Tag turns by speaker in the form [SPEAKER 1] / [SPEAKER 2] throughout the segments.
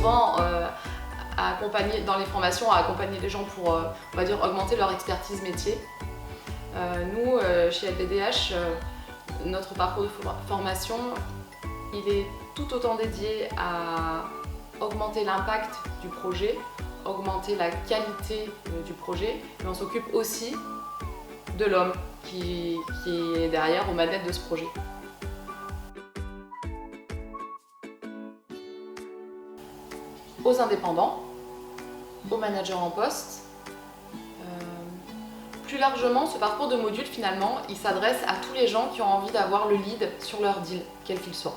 [SPEAKER 1] souvent dans les formations à accompagner les gens pour, on va dire, augmenter leur expertise métier. Nous, chez LVDH, notre parcours de formation, il est tout autant dédié à augmenter l'impact du projet, augmenter la qualité du projet, mais on s'occupe aussi de l'homme qui est derrière aux manettes de ce projet. Aux indépendants, aux managers en poste. Plus largement, ce parcours de module, finalement, il s'adresse à tous les gens qui ont envie d'avoir le lead sur leur deal, quel qu'il soit.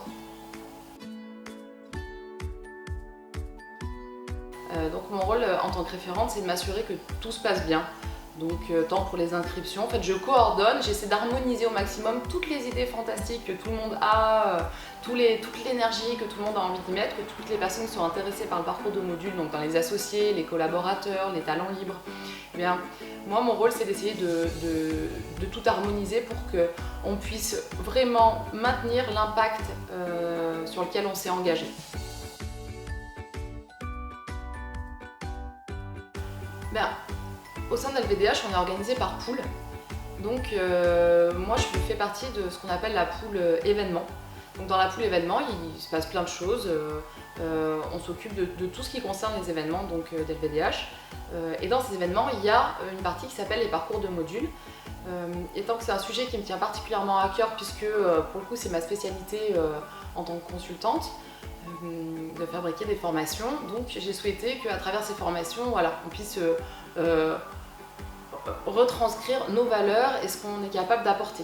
[SPEAKER 1] Donc mon rôle en tant que référente, c'est de m'assurer que tout se passe bien. Donc tant pour les inscriptions, en fait je coordonne, j'essaie d'harmoniser au maximum toutes les idées fantastiques que tout le monde a, toute l'énergie que tout le monde a envie d'y mettre, que toutes les personnes qui sont intéressées par le parcours de module, donc dans les associés, les collaborateurs, les talents libres. Eh bien, moi mon rôle c'est d'essayer de tout harmoniser pour qu'on puisse vraiment maintenir l'impact sur lequel on s'est engagé. Ben, au sein de LVDH, on est organisé par pool. Donc moi je fais partie de ce qu'on appelle la pool événement. Donc dans la pool événement, il se passe plein de choses. On s'occupe de tout ce qui concerne les événements d'LVDH. Et dans ces événements, il y a une partie qui s'appelle les parcours de modules. Étant que c'est un sujet qui me tient particulièrement à cœur puisque pour le coup c'est ma spécialité en tant que consultante, de fabriquer des formations. Donc j'ai souhaité qu'à travers ces formations, voilà, on puisse retranscrire nos valeurs et ce qu'on est capable d'apporter.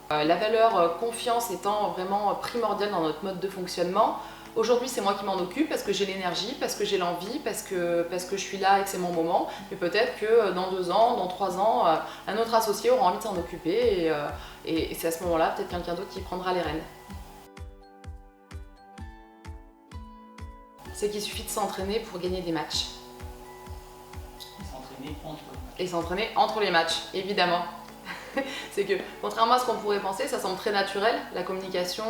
[SPEAKER 1] La valeur confiance étant vraiment primordiale dans notre mode de fonctionnement. Aujourd'hui c'est moi qui m'en occupe parce que j'ai l'énergie, parce que j'ai l'envie, parce que je suis là et que c'est mon moment. Mais peut-être que dans 2 ans, dans 3 ans, un autre associé aura envie de s'en occuper et c'est à ce moment-là peut-être quelqu'un d'autre qui prendra les rênes. C'est qu'il suffit de s'entraîner pour gagner des matchs. Et s'entraîner entre les matchs, évidemment. C'est que, contrairement à ce qu'on pourrait penser, ça semble très naturel, la communication,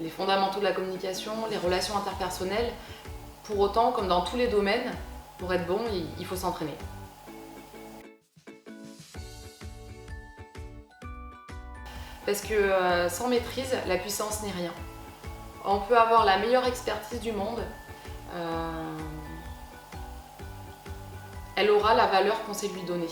[SPEAKER 1] les fondamentaux de la communication, les relations interpersonnelles. Pour autant, comme dans tous les domaines, pour être bon, il faut s'entraîner. Parce que sans maîtrise, la puissance n'est rien. On peut avoir la meilleure expertise du monde, elle aura la valeur qu'on sait lui donner.